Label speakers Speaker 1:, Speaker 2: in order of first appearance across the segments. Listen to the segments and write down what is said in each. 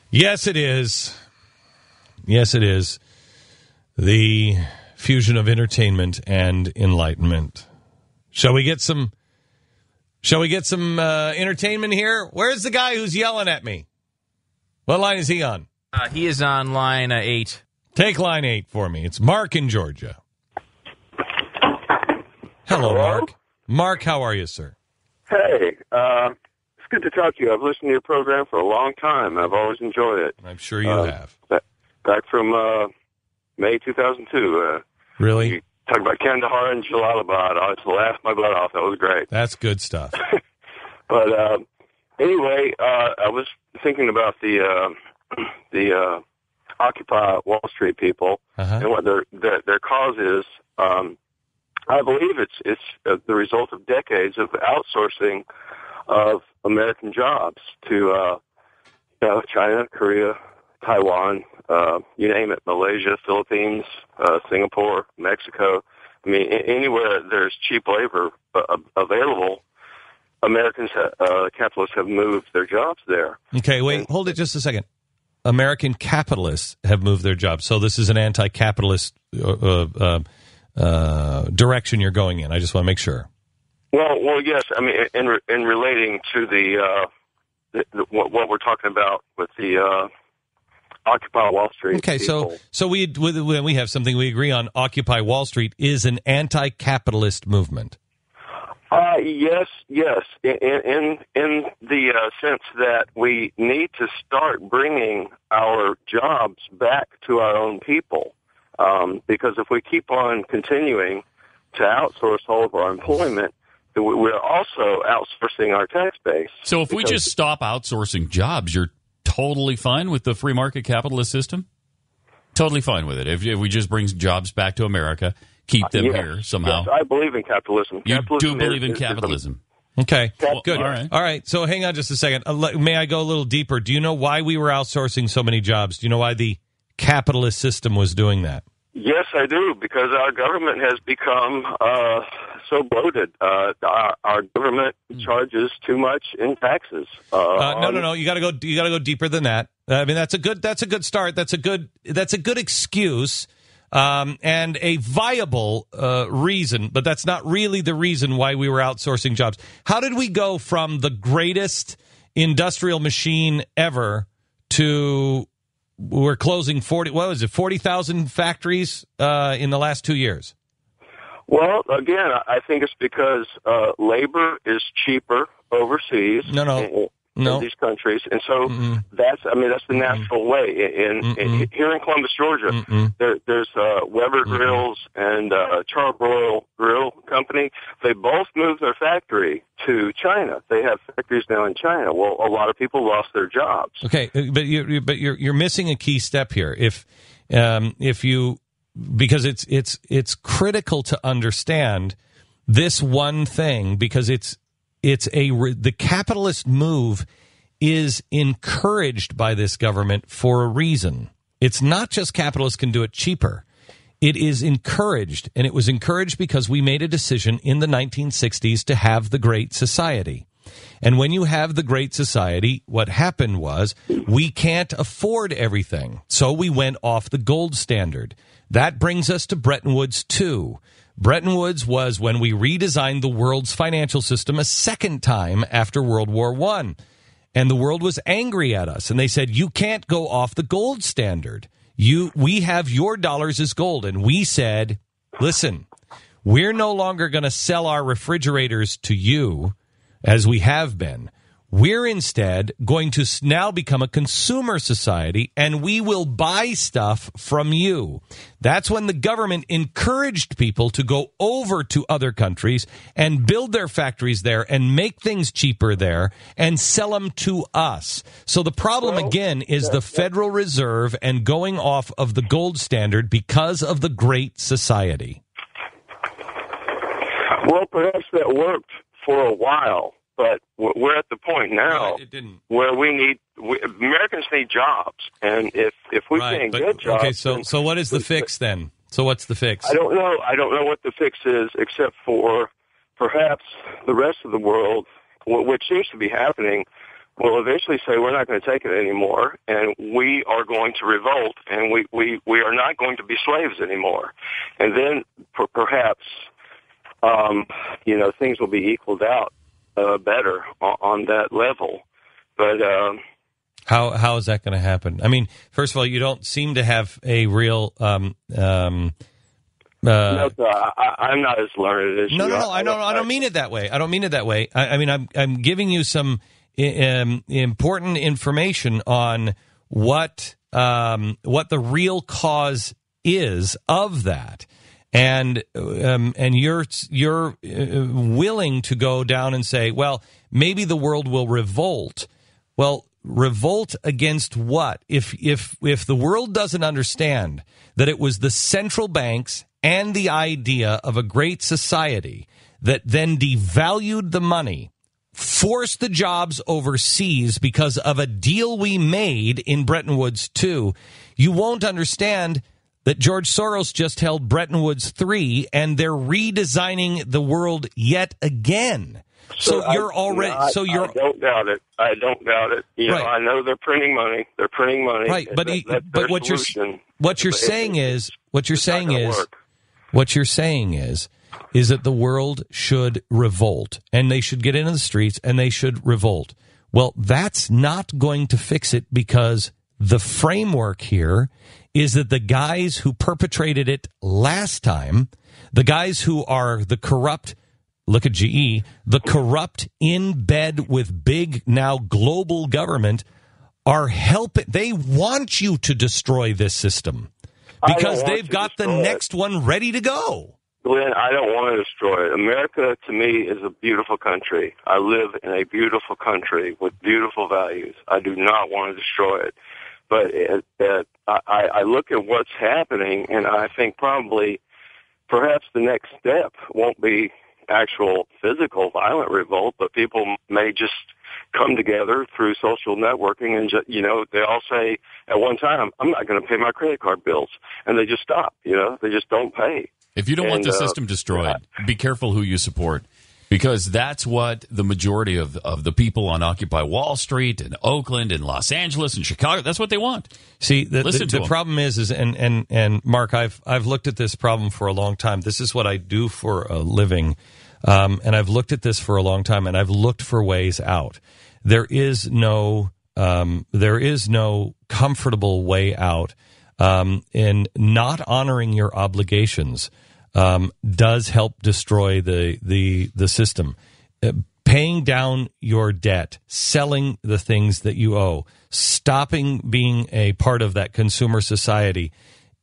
Speaker 1: Yes, it is. Yes, it is. The fusion of entertainment and enlightenment. Shall we get some entertainment here? Where's the guy who's yelling at me? What line is he on?
Speaker 2: He is on line 8.
Speaker 1: Take line 8 for me. It's Mark in Georgia. Hello, Mark. Mark, how are you, sir?
Speaker 3: Hey, it's good to talk to you. I've listened to your program for a long time. I've always enjoyed it.
Speaker 1: I'm sure you have.
Speaker 3: Back from May 2002.
Speaker 1: Really?
Speaker 3: You talked about Kandahar and Jalalabad. I just laughed my butt off. That was great.
Speaker 1: That's good stuff.
Speaker 3: But anyway, I was thinking about the Occupy Wall Street people and what their cause is. I believe it's the result of decades of outsourcing of American jobs to China, Korea, Taiwan, you name it, Malaysia, Philippines, Singapore, Mexico. I mean, anywhere there's cheap labor available, Americans, capitalists have moved their jobs there.
Speaker 1: Okay, wait, hold it just a second. American capitalists have moved their jobs. So this is an anti-capitalist direction you're going in. I just want to make sure.
Speaker 3: Well, yes. I mean, in relating to the what we're talking about with the Occupy Wall Street.
Speaker 1: Okay,
Speaker 3: people.
Speaker 1: so we have something we agree on. Occupy Wall Street is an anti-capitalist movement.
Speaker 3: Yes. In the sense that we need to start bringing our jobs back to our own people. Because if we keep on continuing to outsource all of our employment, we're also outsourcing our tax base.
Speaker 4: So if we just stop outsourcing jobs, you're totally fine with the free market capitalist system? Totally fine with it. If we just bring jobs back to America, keep them here somehow.
Speaker 3: Yes, I believe in capitalism.
Speaker 4: You do believe in capitalism.
Speaker 1: Okay,
Speaker 4: Well,
Speaker 1: good. All right, so hang on just a second. May I go a little deeper? Do you know why we were outsourcing so many jobs? Do you know why the capitalist system was doing that?
Speaker 3: Yes, I do, because our government has become so bloated. Our government charges too much in taxes.
Speaker 1: No. You got to go deeper than that. I mean, that's a good start. That's a good excuse and a viable reason, but that's not really the reason why we were outsourcing jobs. How did we go from the greatest industrial machine ever to we're closing 40,000 factories in the last 2 years?
Speaker 3: Well, again, I think it's because labor is cheaper overseas. In these countries, and so that's the natural way. Here in Columbus, Georgia, there's Weber Grills and Charbroil Grill Company. They both moved their factory to China. They have factories now in China. Well, a lot of people lost their jobs.
Speaker 1: Okay, but you're missing a key step here. If you, because it's critical to understand this one thing, because the capitalist move is encouraged by this government for a reason. It's not just capitalists can do it cheaper. It is encouraged, and it was encouraged because we made a decision in the 1960s to have the Great Society. And when you have the Great Society, what happened was we can't afford everything. So we went off the gold standard. That brings us to Bretton Woods II. Bretton Woods was when we redesigned the world's financial system a second time after World War I. And the world was angry at us. And they said, you can't go off the gold standard. We have your dollars as gold. And we said, listen, we're no longer going to sell our refrigerators to you as we have been. We're instead going to now become a consumer society, and we will buy stuff from you. That's when the government encouraged people to go over to other countries and build their factories there and make things cheaper there and sell them to us. So the problem, again, is the Federal Reserve and going off of the gold standard because of the Great Society.
Speaker 3: Well, perhaps that worked for a while. But we're at the point now where Americans need jobs, and if we can't get jobs,
Speaker 1: okay. So what is the fix then? So what's the fix?
Speaker 3: I don't know what the fix is, except for perhaps the rest of the world, which seems to be happening. will eventually say we're not going to take it anymore, and we are going to revolt, and we are not going to be slaves anymore. And then perhaps, things will be equaled out better on that level. But
Speaker 1: how is that going to happen? I mean, first of all, you don't seem to have a real.
Speaker 3: No, I'm not as learned as you.
Speaker 1: No. I don't mean it that way. I don't mean it that way. I mean, I'm giving you some important information on what the real cause is of that, and you're willing to go down and say, well, maybe the world will revolt. Well, revolt against what? If the world doesn't understand that it was the central banks and the idea of a great society that then devalued the money, forced the jobs overseas because of a deal we made in Bretton Woods 2, you won't understand that George Soros just held Bretton Woods 3 and they're redesigning the world yet again. So you're already. I
Speaker 3: don't doubt it. I don't doubt it.
Speaker 1: Right.
Speaker 3: I know they're printing money. They're printing money.
Speaker 1: Right, but what you're saying is that the world should revolt and they should get into the streets and they should revolt. Well, that's not going to fix it, because the framework here is that the guys who perpetrated it last time, the guys who are the corrupt. Look at GE, the corrupt in bed with big, now global government, are helping. They want you to destroy this system because they've got the next one ready to go.
Speaker 3: Glenn, I don't want to destroy it. America, to me, is a beautiful country. I live in a beautiful country with beautiful values. I do not want to destroy it. But I look at what's happening, and I think perhaps the next step won't be actual physical violent revolt, but people may just come together through social networking and they all say at one time, I'm not going to pay my credit card bills, and they just stop. They just don't pay.
Speaker 4: If you don't want the system destroyed, be careful who you support, because that's what the majority of the people on Occupy Wall Street and Oakland and Los Angeles and Chicago, that's what they want.
Speaker 1: See, the problem is and Mark, I've looked at this problem for a long time. This is what I do for a living. And I've looked at this for a long time, and I've looked for ways out. There is no comfortable way out. In not honoring your obligations does help destroy the system. Paying down your debt, selling the things that you owe, stopping being a part of that consumer society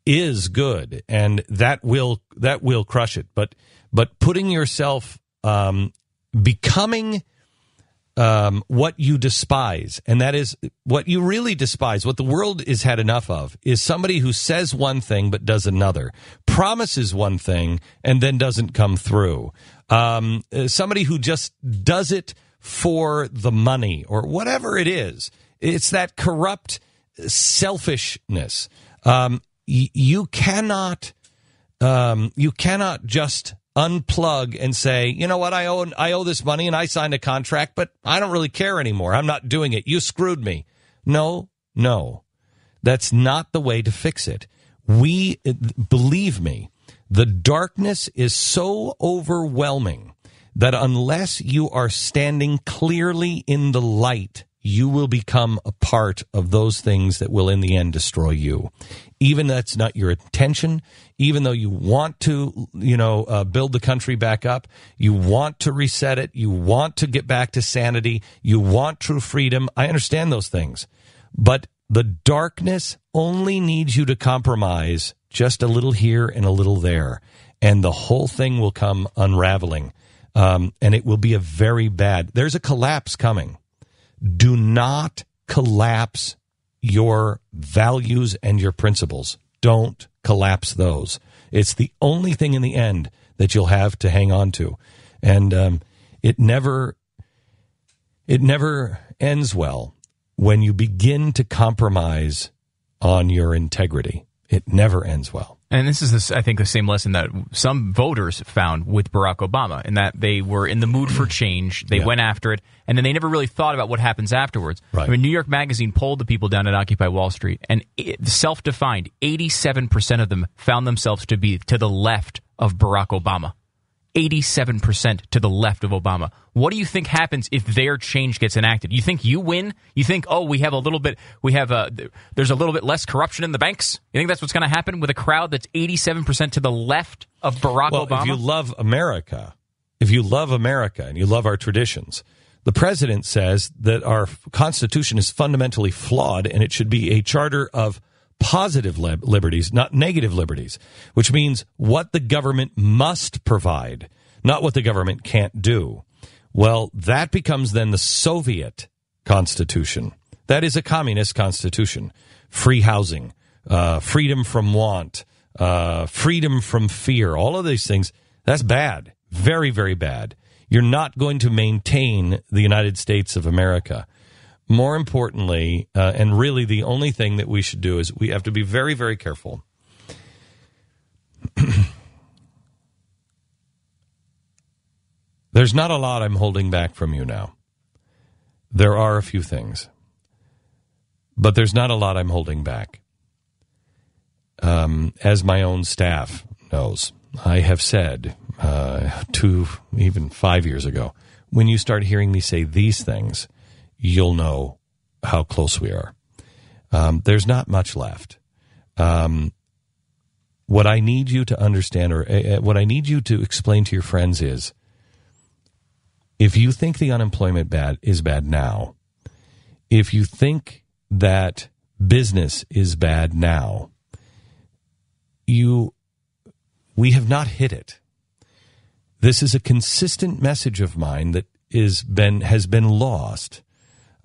Speaker 1: is good, and that will crush it. But putting yourself, becoming what you despise, and that is what you really despise, what the world is had enough of, is somebody who says one thing but does another, promises one thing and then doesn't come through, somebody who just does it for the money or whatever it is. It's that corrupt selfishness. You cannot just unplug and say, you know what, I owe this money and I signed a contract, but I don't really care anymore. I'm not doing it. You screwed me. No, that's not the way to fix it. Believe me, the darkness is so overwhelming that unless you are standing clearly in the light, you will become a part of those things that will in the end destroy you. Even that's not your intention, even though you want to, build the country back up, you want to reset it, you want to get back to sanity, you want true freedom. I understand those things. But the darkness only needs you to compromise just a little here and a little there, and the whole thing will come unraveling. And it will be there's a collapse coming. Do not collapse your values and your principles. Don't collapse those. It's the only thing in the end that you'll have to hang on to. And it never ends well when you begin to compromise on your integrity. It never ends well.
Speaker 2: And this is, I think, the same lesson that some voters found with Barack Obama, in that they were in the mood for change. They went after it, and then they never really thought about what happens afterwards.
Speaker 1: Right.
Speaker 2: I mean, New York Magazine polled the people down at Occupy Wall Street, and self-defined, 87% of them found themselves to be to the left of Barack Obama. 87% to the left of Obama. What do you think happens if their change gets enacted? You think you win? You think, there's a little bit less corruption in the banks? You think that's what's going to happen with a crowd that's 87% to the left of Barack Obama?
Speaker 1: If you love America and you love our traditions, the president says that our Constitution is fundamentally flawed and it should be a charter of positive liberties, not negative liberties, which means what the government must provide, not what the government can't do. Well, that becomes then the Soviet Constitution. That is a communist constitution. Free housing, freedom from want, freedom from fear, all of these things, that's bad. Very, very bad. You're not going to maintain the United States of America. More importantly, and really the only thing that we should do is we have to be very, very careful. There's not a lot I'm holding back from you now. There are a few things, but there's not a lot I'm holding back. As my own staff knows, I have said even 5 years ago, when you start hearing me say these things, you'll know how close we are. There's not much left. What I need you to understand, or what I need you to explain to your friends is, if you think the unemployment is bad now, if you think that business is bad now, we have not hit it. This is a consistent message of mine that has been lost.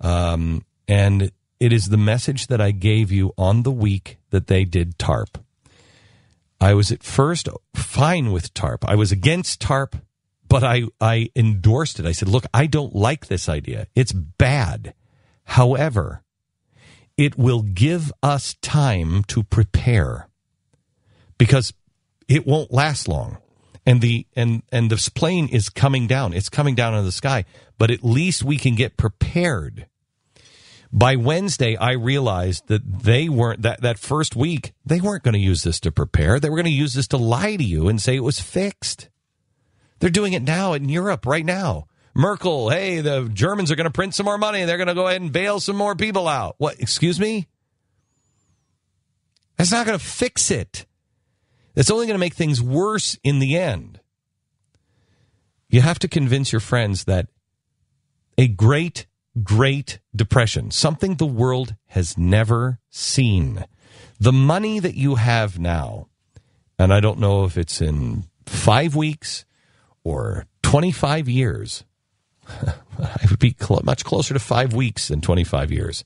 Speaker 1: And it is the message that I gave you on the week that they did TARP. I was at first fine with TARP. I was against TARP, but I endorsed it. I said, look, I don't like this idea. It's bad. However, it will give us time to prepare because it won't last long. And this plane is coming down. It's coming down out of the sky, but at least we can get prepared. By Wednesday, I realized that they weren't, that first week, they weren't going to use this to prepare. They were going to use this to lie to you and say it was fixed. They're doing it now in Europe right now. Merkel, hey, the Germans are going to print some more money. They're going to go ahead and bail some more people out. What, excuse me? That's not going to fix it. It's only going to make things worse in the end. You have to convince your friends that a great depression, something the world has never seen. The money that you have now, and I don't know if it's in 5 weeks or 25 years. I would be much closer to 5 weeks than 25 years.